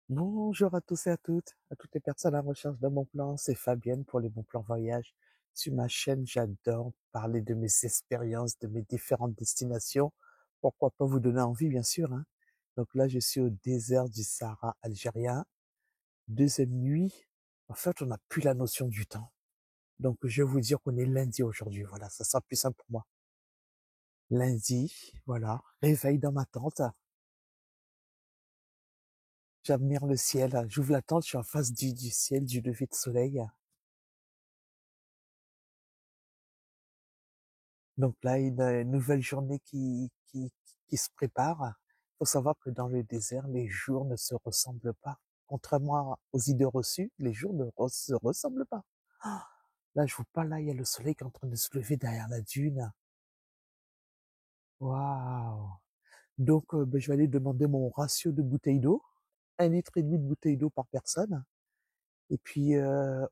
Bonjour à tous et à toutes les personnes à la recherche d'un bon plan. C'est Fabienne pour les bons plans voyage. Sur ma chaîne, j'adore parler de mes expériences, de mes différentes destinations. Pourquoi pas vous donner envie, bien sûr, hein. Donc là, je suis au désert du Sahara algérien. Deuxième nuit. En fait, on n'a plus la notion du temps. Donc, je vais vous dire qu'on est lundi aujourd'hui. Voilà, ça sera plus simple pour moi. Lundi, voilà. Réveil dans ma tente. J'admire le ciel. J'ouvre la tente, je suis en face du ciel, du lever de soleil. Donc là, une nouvelle journée qui se prépare. Il faut savoir que dans le désert, les jours ne se ressemblent pas. Contrairement aux idées reçues, les jours ne se ressemblent pas. Ah, là, je vous parle, là, il y a le soleil qui est en train de se lever derrière la dune. Waouh! Donc, je vais aller demander mon ratio de bouteilles d'eau. 1,5 litre de bouteille d'eau par personne. Et puis,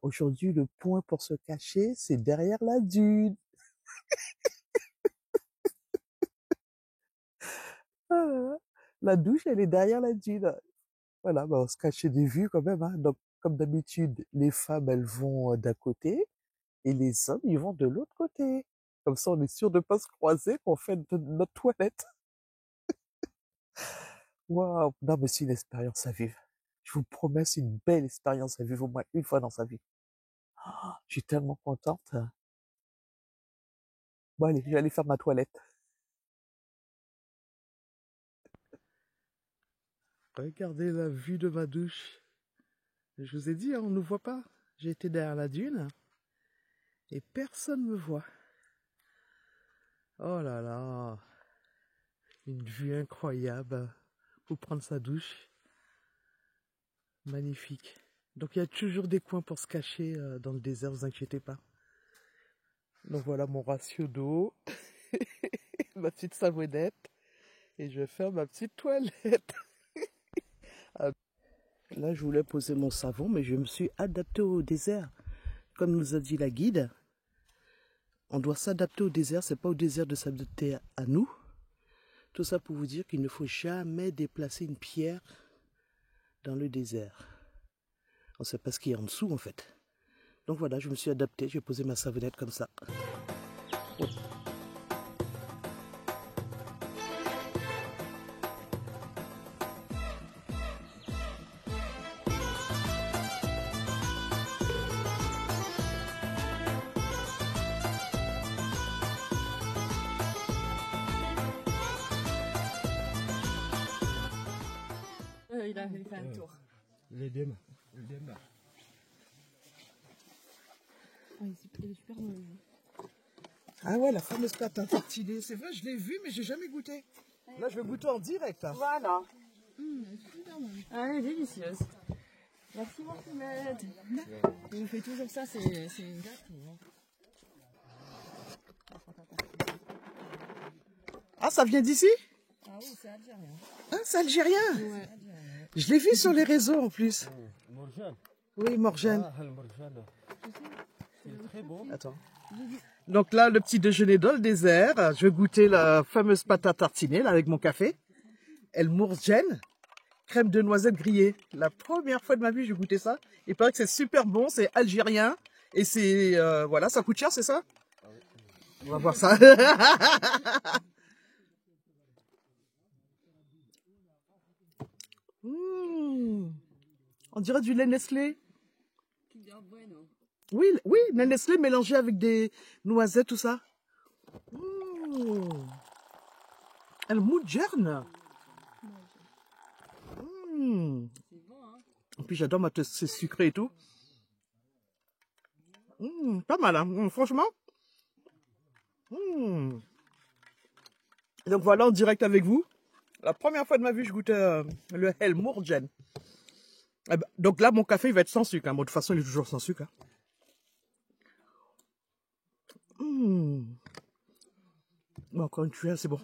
aujourd'hui, le point pour se cacher, c'est derrière la dune. Ah, la douche, elle est derrière la dune. Voilà, on se cachait des vues quand même, hein. Donc, comme d'habitude, les femmes, elles vont d'un côté et les hommes, ils vont de l'autre côté. Comme ça, on est sûr de pas se croiser qu'on fait notre toilette. Waouh! Non, mais c'est une expérience à vivre. Je vous promets, c'est une belle expérience à vivre au moins une fois dans sa vie. Je suis tellement contente. Bon, allez, je vais aller faire ma toilette. Regardez la vue de ma douche. Je vous ai dit, hein, on ne voit pas. J'ai été derrière la dune et personne ne me voit. Oh là là, une vue incroyable pour prendre sa douche. Magnifique. Donc il y a toujours des coins pour se cacher dans le désert, vous inquiétez pas. Donc voilà mon ratio d'eau, ma petite savonnette, et je vais faire ma petite toilette. Là je voulais poser mon savon, mais je me suis adapté au désert. Comme nous a dit la guide, on doit s'adapter au désert, c'est pas au désert de s'adapter à nous. Tout ça pour vous dire qu'il ne faut jamais déplacer une pierre dans le désert. On ne sait pas ce qu'il y a en dessous en fait. Donc voilà, je me suis adapté, j'ai posé ma savonnette comme ça. Il a fait un tour. Les deux. Ah, il est super bon. Ah ouais, la fameuse pâte à tartiner. C'est vrai, je l'ai vue, mais j'ai jamais goûté. Là, je vais goûter en direct. Hein. Voilà. Super bon. Ah, elle est délicieuse. Merci Mohamed. Il nous fait toujours ça, c'est une gâterie. Ah, ça vient d'ici? Ah oui, c'est algérien. Ah, c'est algérien. Ouais. Je l'ai vu sur les réseaux en plus. Morjane. Oui, Morjane. Ah, le morjane. C'est très bon. Attends. Donc là, le petit déjeuner dans le désert. Je vais goûter la fameuse pâte à tartiner là, avec mon café. El Mourjane, crème de noisette grillée. La première fois de ma vie, j'ai goûté ça. Il paraît que c'est super bon, c'est algérien. Et c'est, voilà, ça coûte cher, c'est ça? On va voir ça. On dirait du lait Nestlé. Oui, oui, lait Nestlé mélangé avec des noisettes, tout ça. El Mourjane. C'est bon, hein. Et puis j'adore c'est sucré et tout. Pas mal, hein, franchement. Donc voilà, en direct avec vous. La première fois de ma vie, je goûtais le El Mourjane. Donc là, mon café, il va être sans sucre. Hein. Bon, de toute façon, il est toujours sans sucre. Bon, encore une cuillère, c'est bon.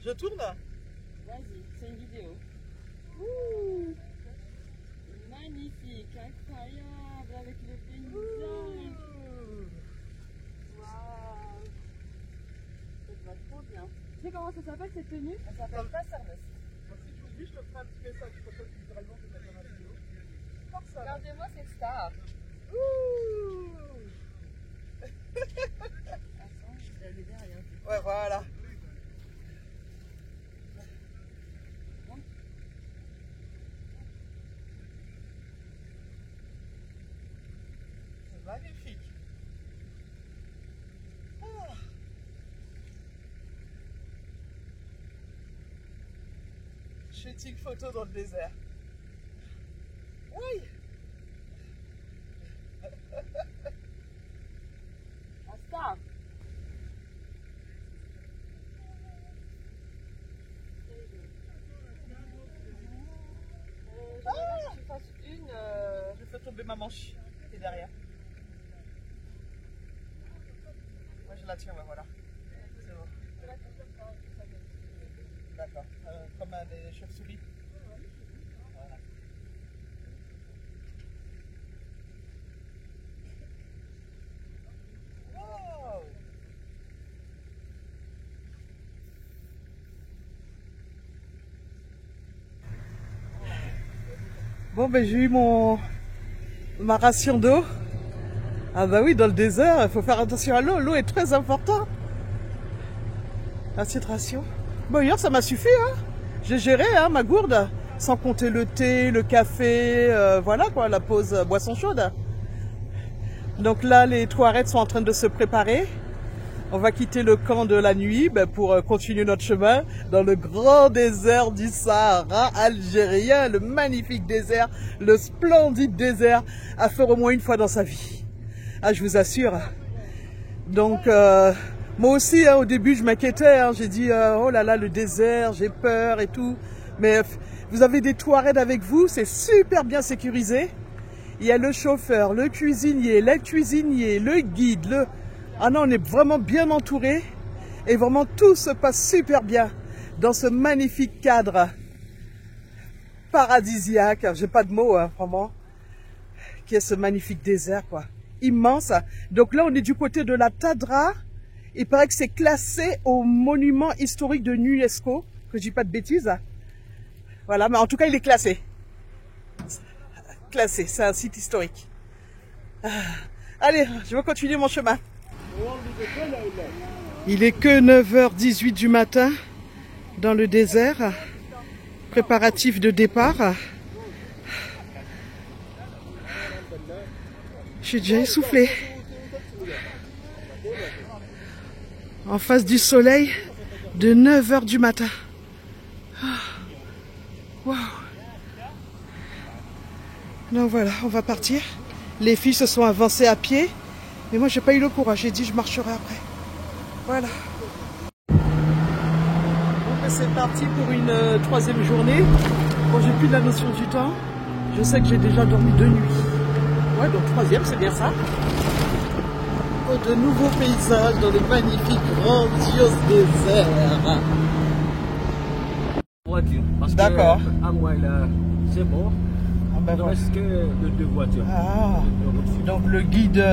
Je tourne là. Vas-y, c'est une vidéo. Magnifique, incroyable, avec le paysage. Waouh. Ça te va trop bien. Tu sais comment ça s'appelle cette tenue? Ça s'appelle Passarnest. Si tu me dis, je te ferai un petit message, comme ça, littéralement, je vais mettre dans ma vidéo. Comme ça. Regardez-moi cette star. Ouh. Attends, je vais aller derrière. Ouais, voilà. C'est magnifique. Ah. Shooting photo dans le désert. Oui. La star. J'aimerais bien que tu fasses une. Je fais tomber ma manche. Et derrière. Moi je la tiens, ouais, voilà. C'est bon. D'accord. Comme des chauves-souris. Voilà. Wow. Bon ben j'ai eu ma ration d'eau. Ah bah oui, dans le désert, il faut faire attention à l'eau. L'eau est très importante. La ration. Bon, hier ça m'a suffi, hein. J'ai géré ma gourde, sans compter le thé, le café, voilà quoi, la pause boisson chaude. Donc là, les Touaregs sont en train de se préparer. On va quitter le camp de la nuit pour continuer notre chemin dans le grand désert du Sahara algérien, le magnifique désert, le splendide désert à faire au moins une fois dans sa vie. Ah, je vous assure. Donc, moi aussi, au début, je m'inquiétais. J'ai dit, oh là là, le désert, j'ai peur et tout. Mais vous avez des Touaregs avec vous, c'est super bien sécurisé. Il y a le chauffeur, le cuisinier, l'aide cuisinier, le guide, Ah non, on est vraiment bien entouré. Et vraiment, tout se passe super bien dans ce magnifique cadre paradisiaque. J'ai pas de mots, vraiment. Qui est ce magnifique désert, quoi. Immense. Donc là, on est du côté de la Tadra. Il paraît que c'est classé au monument historique de l'UNESCO, que je dis pas de bêtises. Voilà, mais en tout cas, il est classé. Classé, c'est un site historique. Allez, je vais continuer mon chemin. Il est que 9h18 du matin dans le désert. Préparatif de départ. Je suis déjà essoufflée. En face du soleil de 9h du matin. Waouh. Donc voilà, on va partir. Les filles se sont avancées à pied. Mais moi, j'ai pas eu le courage. J'ai dit, je marcherai après. Voilà. Bon, c'est parti pour une troisième journée. Bon, j'ai plus la notion du temps. Je sais que j'ai déjà dormi 2 nuits. Ouais, donc troisième, c'est bien ça. Oh, de nouveaux paysages dans le magnifique, grandiose désert. Voiture. D'accord. À moi, là, c'est bon. Ah, ben Il ne voilà. reste que 2 voitures. Ah, donc le guide,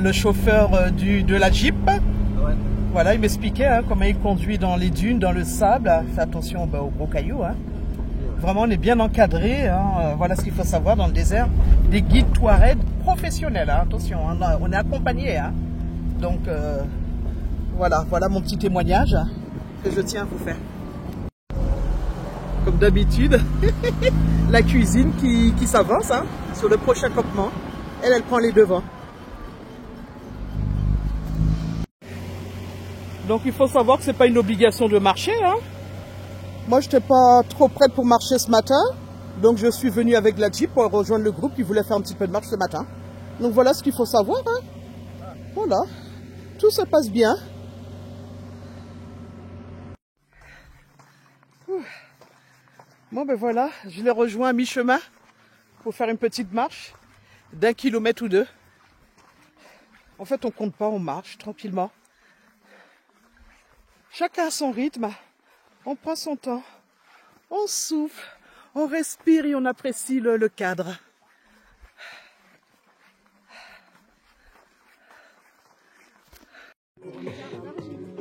le chauffeur de la Jeep. Ouais. Voilà, il m'expliquait comment il conduit dans les dunes, dans le sable. Fait attention aux gros cailloux. Vraiment, on est bien encadré. Voilà ce qu'il faut savoir dans le désert. Des guides Touaregs professionnels. Attention, on est accompagné. Donc, voilà mon petit témoignage que je tiens à vous faire. Comme d'habitude, la cuisine qui s'avance sur le prochain campement. Elle prend les devants. Donc il faut savoir que c'est pas une obligation de marcher. Moi, je n'étais pas trop prête pour marcher ce matin. Donc je suis venue avec la Jeep pour rejoindre le groupe qui voulait faire un petit peu de marche ce matin. Donc voilà ce qu'il faut savoir. Voilà. Tout se passe bien. Bon ben voilà, je les rejoins à mi-chemin pour faire une petite marche d'1 kilomètre ou 2. En fait, on compte pas, on marche tranquillement. Chacun a son rythme, on prend son temps, on souffle, on respire et on apprécie le cadre.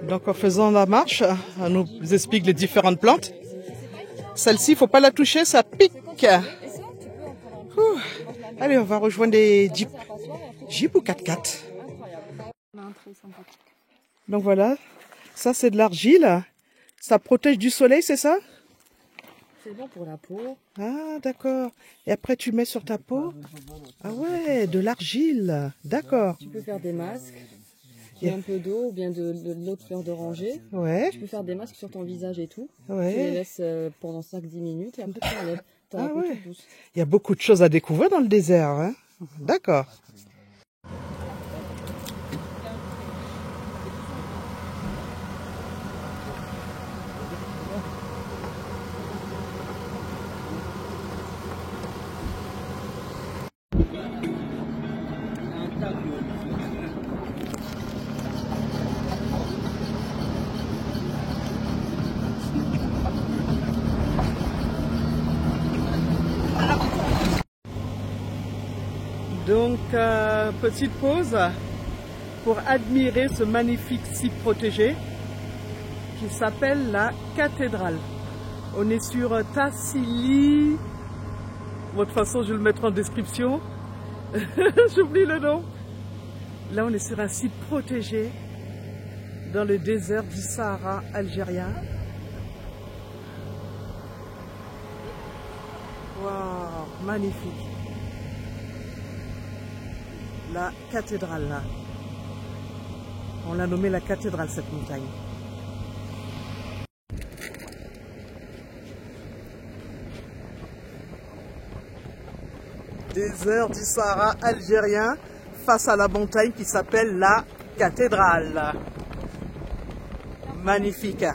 Donc en faisant la marche, on nous explique les différentes plantes. Celle-ci, il ne faut pas la toucher, ça pique. Ouh. Allez, on va rejoindre des jeeps. Jeep ou 4x4. Donc voilà, ça c'est de l'argile. Ça protège du soleil, c'est ça? C'est bon pour la peau. Ah, d'accord. Et après, tu mets sur ta peau? Ah ouais, de l'argile. D'accord. Tu peux faire des masques. Il y a un peu d'eau ou bien de l'eau de fleur d'oranger. Ouais. Tu peux faire des masques sur ton visage et tout. Ouais. Tu les laisses pendant 5-10 minutes et après tu enlèves. Ah ouais. Il y a beaucoup de choses à découvrir dans le désert. Hein? D'accord. Donc, petite pause pour admirer ce magnifique site protégé qui s'appelle la cathédrale. On est sur Tassili. De toute façon, je vais le mettre en description. J'oublie le nom. Là, on est sur un site protégé dans le désert du Sahara algérien. Waouh, magnifique. La cathédrale, là. On l'a nommée la cathédrale, cette montagne. Désert du Sahara algérien face à la montagne qui s'appelle la cathédrale. Magnifique.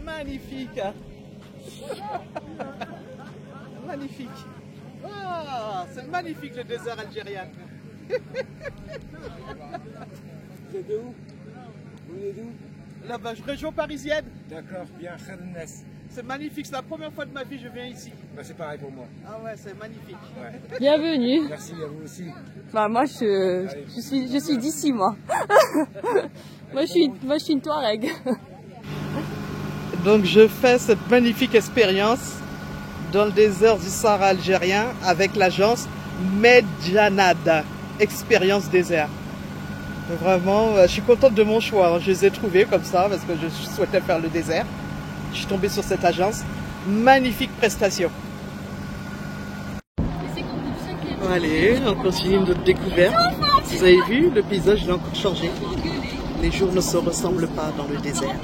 Magnifique. Magnifique. Ah, c'est magnifique le désert algérien. C'est de où? Vous venez d'où? Là-bas, région parisienne. D'accord, bien, Khadernes. C'est magnifique, c'est la première fois de ma vie que je viens ici. Bah, c'est pareil pour moi. Ah ouais, c'est magnifique. Ouais. Bienvenue. Merci à vous aussi. Bah moi je suis d'ici moi. moi je suis une Touareg. Donc je fais cette magnifique expérience dans le désert du Sahara algérien avec l'agence Medjanad, expérience désert. Vraiment, je suis contente de mon choix. Je les ai trouvés comme ça parce que je souhaitais faire le désert. Je suis tombée sur cette agence. Magnifique prestation. Allez, on continue notre découverte. Vous avez vu, le paysage il a encore changé. Les jours ne se ressemblent pas dans le désert.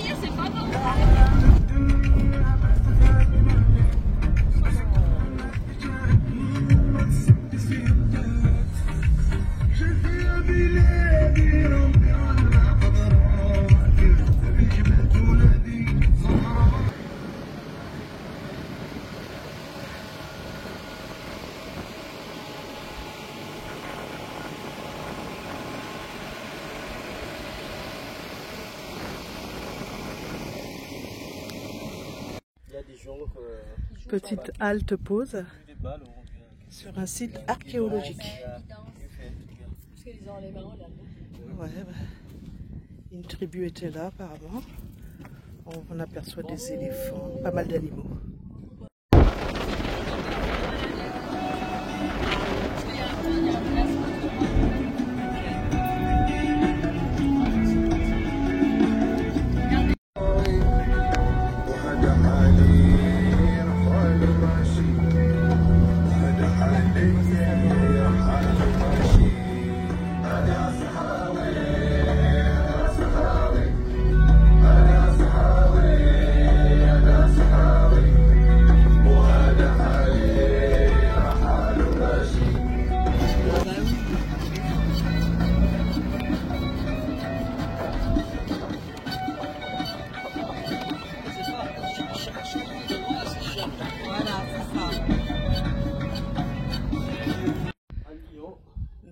Petite halte pause sur un site archéologique. Ouais, une tribu était là apparemment. On aperçoit des éléphants, pas mal d'animaux.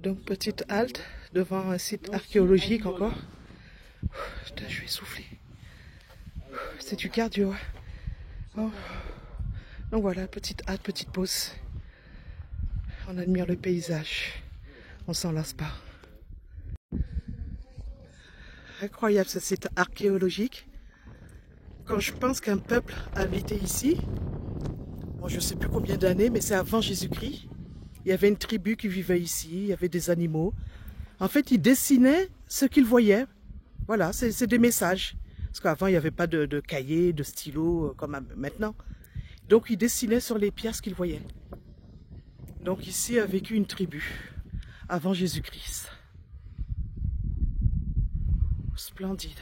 Donc petite halte devant un site archéologique encore. Putain, je vais souffler. C'est du cardio. Oh. Donc voilà, petite halte, petite pause. On admire le paysage. On s'en lasse pas. Incroyable ce site archéologique. Quand je pense qu'un peuple habitait ici, bon, je ne sais plus combien d'années, mais c'est avant Jésus-Christ. Il y avait une tribu qui vivait ici, il y avait des animaux. En fait, ils dessinaient ce qu'ils voyaient. Voilà, c'est des messages. Parce qu'avant, il n'y avait pas de cahiers, de stylos comme maintenant. Donc, ils dessinaient sur les pierres ce qu'ils voyaient. Donc ici a vécu une tribu avant Jésus-Christ. Splendide.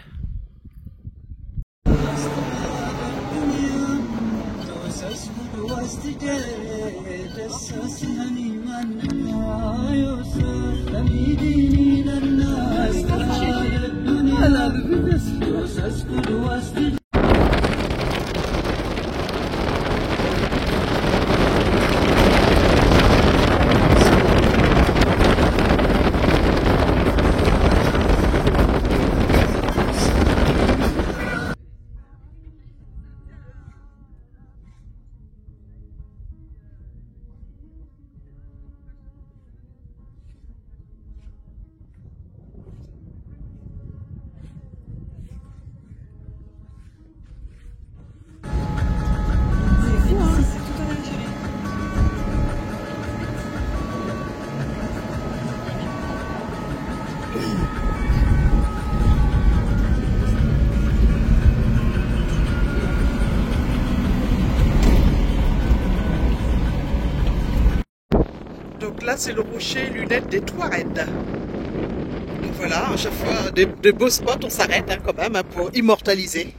Donc là, c'est le rocher lunette des Touaregs. Donc voilà, à chaque fois, de beaux spots, on s'arrête quand même pour immortaliser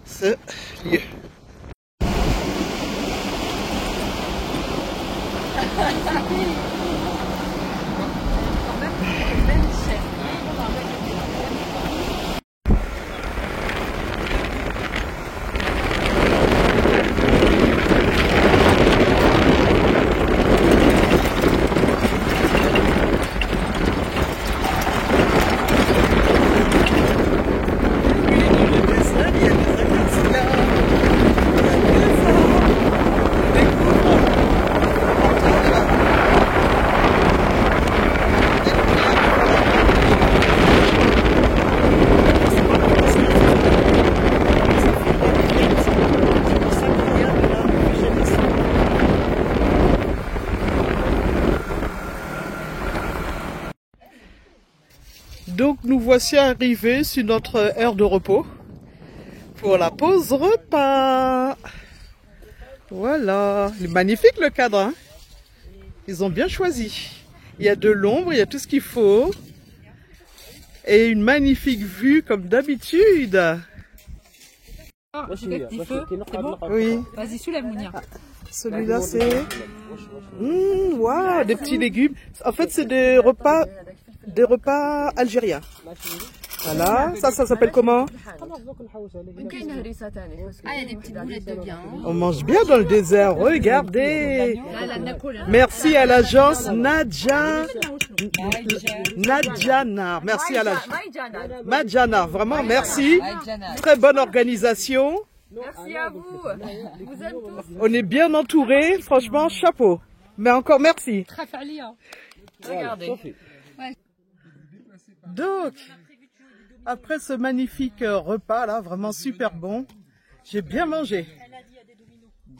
ce lieu. Donc nous voici arrivés sur notre heure de repos pour la pause repas. Voilà, il est magnifique le cadre, hein. Ils ont bien choisi. Il y a de l'ombre, il y a tout ce qu'il faut. Et une magnifique vue comme d'habitude. Petit feu, c'est bon? Oui. Vas-y, soulève Mounia. Celui-là c'est... Waouh, des petits légumes. En fait c'est des repas algériens. Voilà, ça s'appelle comment? Il y a des petites boulettes de viande. On mange bien dans le désert, regardez. Merci à l'agence Nadjanar. Merci à l'agence Nadjanar, vraiment merci. Très bonne organisation. Merci à vous. Vous êtes tous. On est bien entourés, franchement, chapeau. Mais encore merci. Regardez. Donc, après ce magnifique repas là, vraiment super bon, j'ai bien mangé.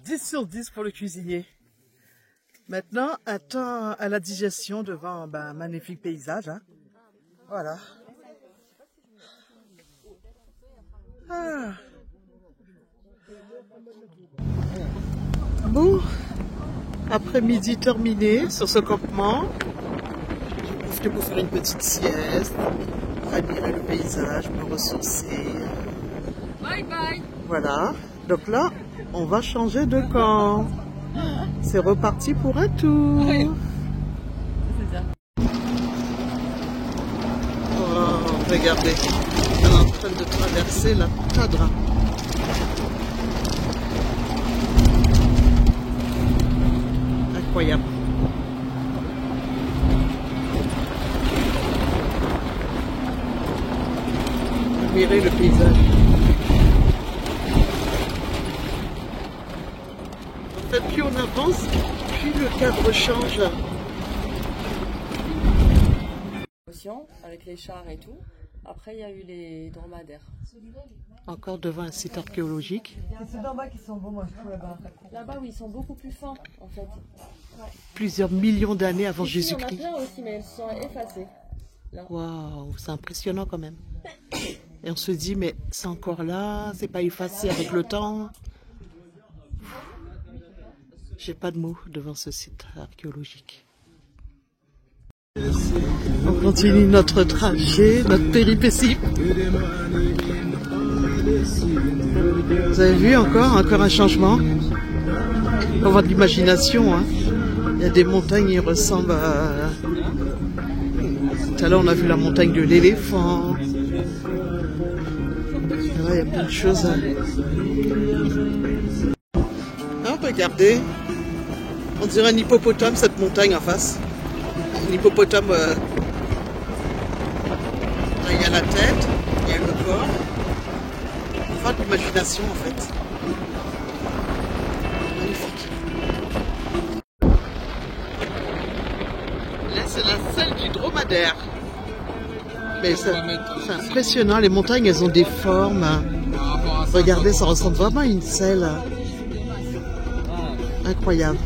10 sur 10 pour le cuisinier. Maintenant, attends à la digestion devant un magnifique paysage. Hein. Voilà. Ah. Bon, après-midi terminé sur ce campement. Je profite pour faire une petite sieste, admirer le paysage, me ressourcer. Bye bye. Voilà. Donc là, on va changer de camp. C'est reparti pour un tour. Oh, regardez. On est en train de traverser la Tadra. Incroyable. admirer le paysage. En fait, plus on avance, plus le cadre change. Avec les chars et tout. Après, il y a eu les dromadaires. Encore devant un site archéologique. C'est ceux d'en bas qui sont beaux, moi, je trouve, là-bas. Là-bas, oui, ils sont beaucoup plus fins, en fait. Ouais. Plusieurs millions d'années avant Ici, Jésus-Christ. il y en a plein aussi, mais elles sont effacées. Waouh, c'est impressionnant quand même. Et on se dit, mais c'est encore là, c'est pas effacé avec le temps. J'ai pas de mots devant ce site archéologique. On continue notre trajet, notre péripétie. Vous avez vu encore un changement. On voit de l'imagination. Hein. Il y a des montagnes qui ressemblent à... Tout à l'heure on a vu la montagne de l'éléphant. Là, il y a plein de choses. Ah, regardez. On dirait un hippopotame cette montagne en face. Un hippopotame, il y a la tête, il y a le corps. Enfin, de l'imagination en fait. Magnifique. Là, c'est la selle du dromadaire. Mais c'est impressionnant, les montagnes, elles ont des formes. Regardez, ça ressemble vraiment à une selle. Incroyable.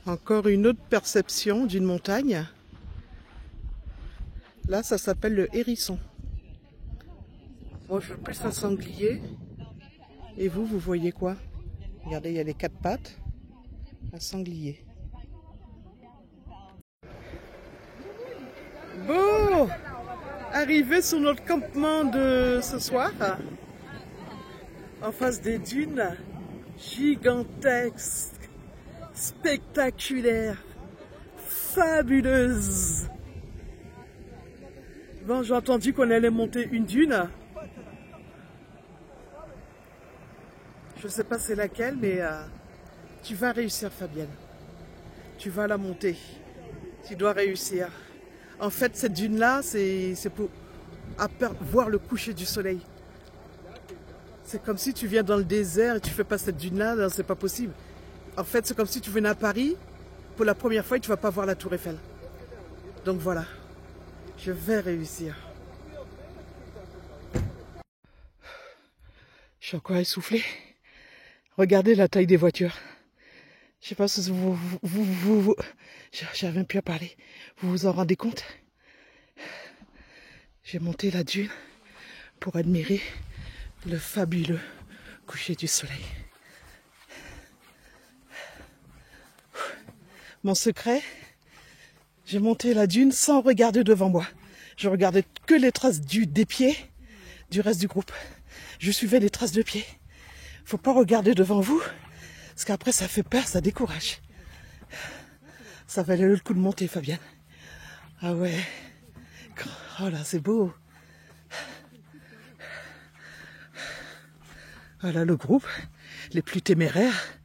Encore une autre perception d'une montagne. Là, ça s'appelle le hérisson. Moi, je veux plus un sanglier. Et vous, vous voyez quoi? Regardez, il y a les quatre pattes. Un sanglier. Bon, arrivé sur notre campement de ce soir, en face des dunes gigantesques. Spectaculaire, fabuleuse. Bon, j'ai entendu qu'on allait monter une dune. Je sais pas c'est laquelle, mais tu vas réussir, Fabienne. Tu vas la monter. Tu dois réussir. En fait, cette dune-là, c'est pour voir le coucher du soleil. C'est comme si tu viens dans le désert et tu fais pas cette dune-là, c'est pas possible. En fait, c'est comme si tu venais à Paris pour la première fois et tu ne vas pas voir la Tour Eiffel. Donc voilà, je vais réussir. Je suis encore essoufflée. Regardez la taille des voitures. Je ne sais pas si vous j'arrive même plus à parler. Vous vous en rendez compte? J'ai monté la dune pour admirer le fabuleux coucher du soleil. Mon secret, j'ai monté la dune sans regarder devant moi. Je regardais que les traces des pieds du reste du groupe. Je suivais les traces de pieds. Faut pas regarder devant vous, parce qu'après ça fait peur, ça décourage. Ça valait le coup de monter, Fabienne. Ah ouais. Oh là, c'est beau. Voilà le groupe, les plus téméraires,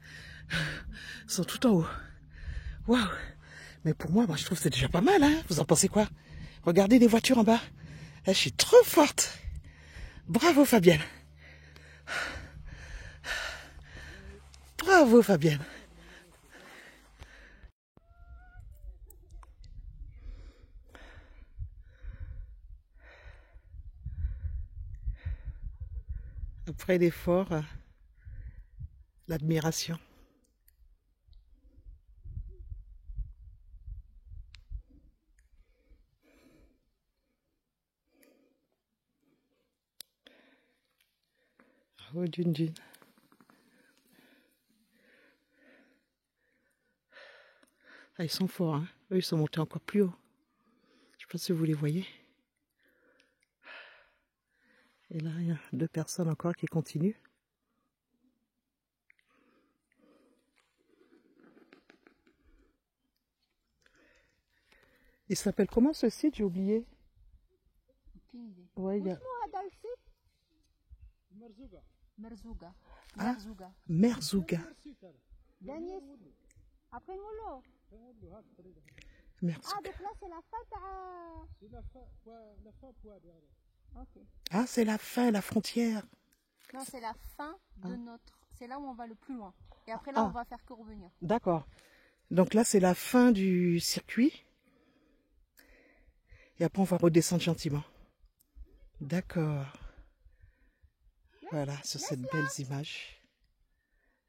sont tout en haut. Waouh! Mais pour moi, je trouve que c'est déjà pas mal, hein? Vous en pensez quoi? Regardez les voitures en bas. Là, je suis trop forte. Bravo, Fabienne. Bravo, Fabienne. Après l'effort, l'admiration. Oh, dune. Ah, ils sont forts, hein. Eux, ils sont montés encore plus haut. Je ne sais pas si vous les voyez. Et là, il y a 2 personnes encore qui continuent. Il s'appelle comment ce site? J'ai oublié. Ouais, il y a... Merzouga. Ah, Merzouga. Merci. Ah, donc là, c'est la fin. C'est la fin poids derrière. Ok. Ah, c'est la fin, la frontière. Non, c'est la fin de notre. C'est là où on va le plus loin. Et après, là, on va faire que revenir. D'accord. Donc là, c'est la fin du circuit. Et après, on va redescendre gentiment. D'accord. Voilà, sur cette belle image.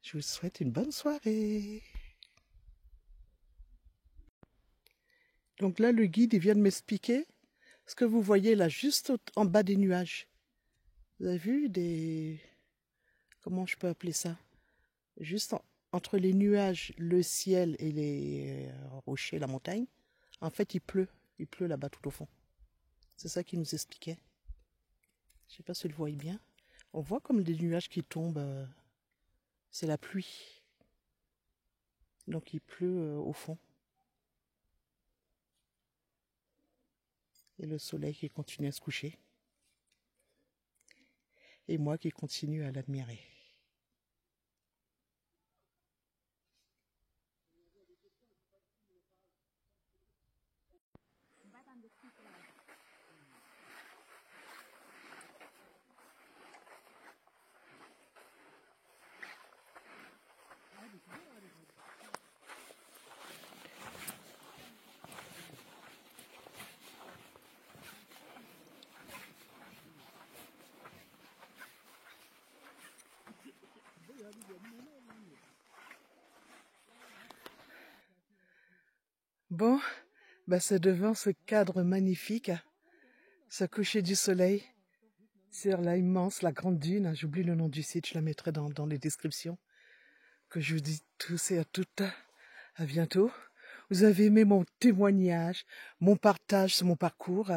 Je vous souhaite une bonne soirée. Donc là, le guide, il vient de m'expliquer ce que vous voyez là, juste en bas des nuages. Vous avez vu des... Comment je peux appeler ça? Juste entre les nuages, le ciel et les rochers, la montagne. En fait, il pleut. Il pleut là-bas tout au fond. C'est ça qu'il nous expliquait. Je sais pas si vous le voyez bien. On voit comme des nuages qui tombent. C'est la pluie. Donc il pleut au fond. Et le soleil qui continue à se coucher. Et moi qui continue à l'admirer. Bon, bah c'est devant ce cadre magnifique, ce coucher du soleil sur la immense, la grande dune. J'oublie le nom du site, je la mettrai dans les descriptions. Que je vous dis tous et à toutes, à bientôt. Vous avez aimé mon témoignage, mon partage sur mon parcours.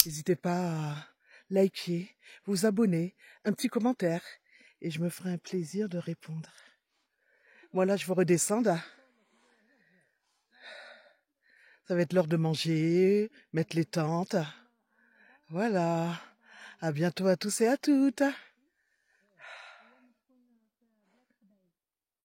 N'hésitez pas à liker, vous abonner, un petit commentaire. Et je me ferai un plaisir de répondre. Voilà, je vous redescends. Ça va être l'heure de manger, mettre les tentes. Voilà. À bientôt à tous et à toutes.